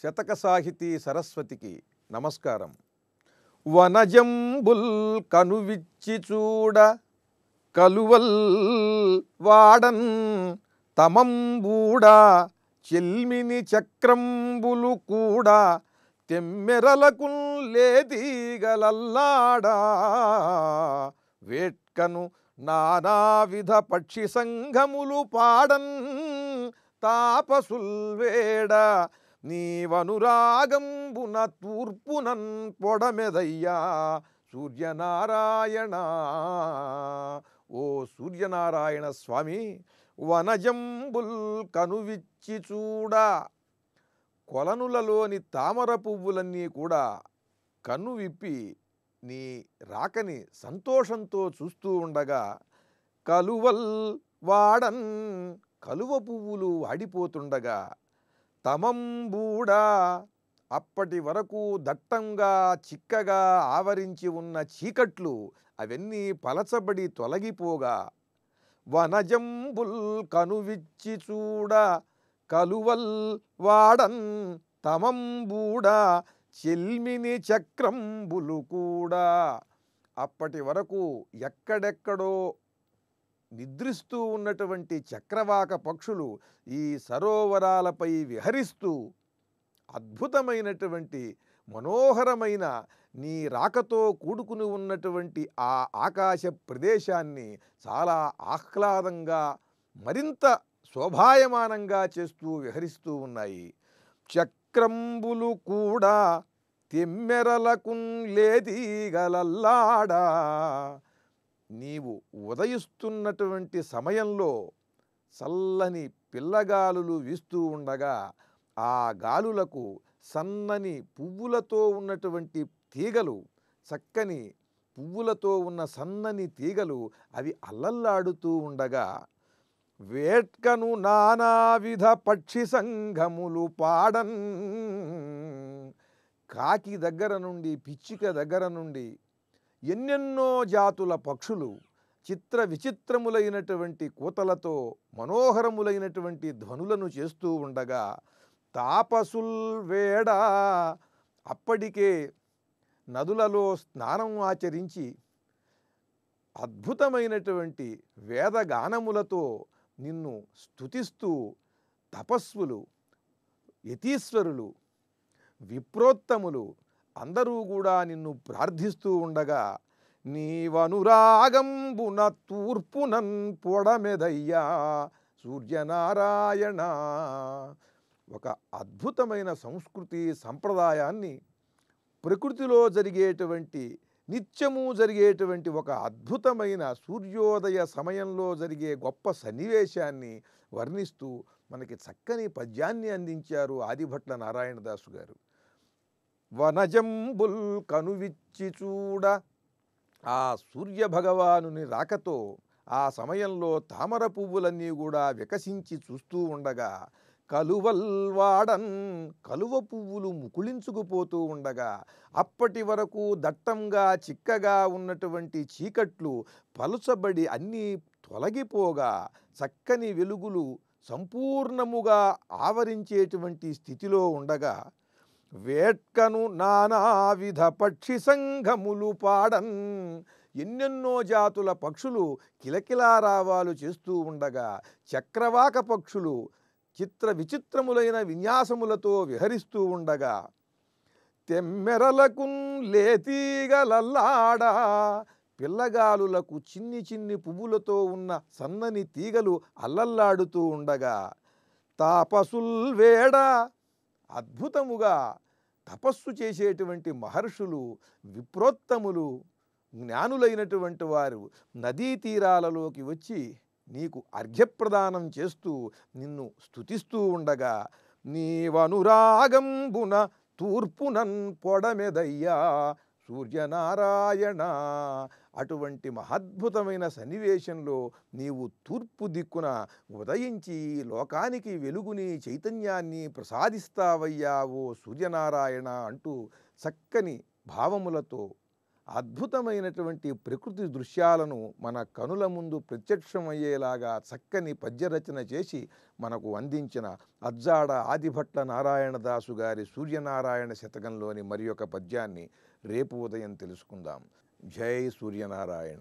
శతక సాహితీ సరస్వతికి నమస్కారం. వనజంబుల్ కనువిచ్చి చూడ కలువల్ వాడన్ తమంబూడా చెల్మిని చక్రంబులు కూడా తెమ్మెరలకు లేదీగలల్లాడా వేట్కను నానావిధ పక్షి సంఘములు పాడన్ తాపసుల్వేడ నీవనురాగంబున తూర్పునన్ పొడమెదయ్యా సూర్యనారాయణ. ఓ సూర్యనారాయణ స్వామి, వనజంబుల్ కనువిచ్చి చూడ, కొలనులలోని తామర పువ్వులన్నీ కూడా కన్ను విప్పి నీ రాకని సంతోషంతో చూస్తూ ఉండగా, కలువల్ వాడన్ కలువ పువ్వులు వాడిపోతుండగా, తమంబూడా అప్పటి వరకు దట్టంగా చిక్కగా ఆవరించి ఉన్న చీకట్లు అవన్నీ పలచబడి తొలగిపోగా, వనజంబుల్ కనువిచ్చి చూడ కలువల్ వాడన్ తమంబూడా చెల్మిని చక్రంబులు కూడా. అప్పటి వరకు ఎక్కడెక్కడో నిద్రిస్తూ ఉన్నటువంటి చక్రవాక పక్షులు ఈ సరోవరాలపై విహరిస్తూ అద్భుతమైనటువంటి మనోహరమైన నీ రాకతో కూడుకుని ఉన్నటువంటి ఆ ఆకాశ ప్రదేశాన్ని చాలా ఆహ్లాదంగా మరింత శోభాయమానంగా చేస్తూ విహరిస్తూ ఉన్నాయి. చక్రంబులు కూడా తెమ్మెరలకు లేదీగలల్లాడా. నీవు ఉదయిస్తున్నటువంటి సమయంలో చల్లని పిల్లగాలులు వీస్తూ ఉండగా, ఆ గాలులకు సన్నని పువ్వులతో ఉన్నటువంటి తీగలు, చక్కని పువ్వులతో ఉన్న సన్నని తీగలు అవి అల్లల్లాడుతూ ఉండగా, వేట్కను నానావిధ పక్షి సంఘములు పాడన్, కాకి దగ్గర నుండి పిచ్చుక దగ్గర నుండి ఎన్నెన్నో జాతుల పక్షులు చిత్ర విచిత్రములైనటువంటి కూతలతో మనోహరములైనటువంటి ధ్వనులను చేస్తూ ఉండగా, తాపసుల్ వేడ అప్పటికే నదులలో స్నానం ఆచరించి అద్భుతమైనటువంటి వేదగానములతో నిన్ను స్తుతిస్తూ తపస్సులు, యతీశ్వరులు, విప్రోత్తములు అందరూ కూడా నిన్ను ప్రార్థిస్తూ ఉండగా, నీవనురాగంబున తూర్పునన్ పొడమెదయ్యా సూర్యనారాయణ. ఒక అద్భుతమైన సంస్కృతి సంప్రదాయాన్ని, ప్రకృతిలో జరిగేటువంటి నిత్యము జరిగేటువంటి ఒక అద్భుతమైన సూర్యోదయ సమయంలో జరిగే గొప్ప సన్నివేశాన్ని వర్ణిస్తూ మనకి చక్కని పద్యాన్ని అందించారు ఆదిభట్ల నారాయణదాసు గారు. వనజంబుల్ కనువిచ్చి చూడ, ఆ సూర్యభగవానుని రాకతో ఆ సమయంలో తామర పువ్వులన్నీ కూడా వికసించి చూస్తూ ఉండగా, కలువల్ వాడన్ కలువ పువ్వులు ముకుళించుకుపోతూ ఉండగా, అప్పటి వరకు దట్టంగా చిక్కగా ఉన్నటువంటి చీకట్లు పలుచబడి అన్నీ తొలగిపోగా, చక్కని వెలుగులు సంపూర్ణముగా ఆవరించేటువంటి స్థితిలో ఉండగా, వేట్కను నానావిధ పక్షి సంఘములు పాడన్ ఎన్నెన్నో జాతుల పక్షులు కిలకిలారావాలు చేస్తూ ఉండగా, చక్రవాక పక్షులు చిత్ర విచిత్రములైన విన్యాసములతో విహరిస్తూ ఉండగా, తెమ్మెరలకు లేతీగలల్లాడా పిల్లగాలులకు చిన్ని చిన్ని పువ్వులతో ఉన్న సన్నని తీగలు అల్లల్లాడుతూ ఉండగా, తాపసుల్ వేడ అద్భుతముగా తపస్సు చేసేటువంటి మహర్షులు, విప్రోత్తములు, జ్ఞానులైనటువంటి వారు నదీ తీరాలలోకి వచ్చి నీకు అర్ఘ్యప్రదానం చేస్తూ నిన్ను స్తుతిస్తూ ఉండగా, నీవనురాగంబున తూర్పునన్ పొడమెదయ్యా సూర్యనారాయణ. అటువంటి మహద్భుతమైన సన్నివేశంలో నీవు తూర్పు దిక్కున ఉదయించి లోకానికి వెలుగుని, చైతన్యాన్ని ప్రసాదిస్తావయ్యా ఓ సూర్యనారాయణ అంటూ చక్కని భావములతో అద్భుతమైనటువంటి ప్రకృతి దృశ్యాలను మన కనుల ముందు ప్రత్యక్షమయ్యేలాగా చక్కని పద్యరచన చేసి మనకు అందించిన అజ్జాడ ఆదిభట్ల నారాయణదాసు గారి సూర్యనారాయణ శతకంలోని మరి ఒక పద్యాన్ని రేపు ఉదయం తెలుసుకుందాం. జై సూర్యనారాయణ.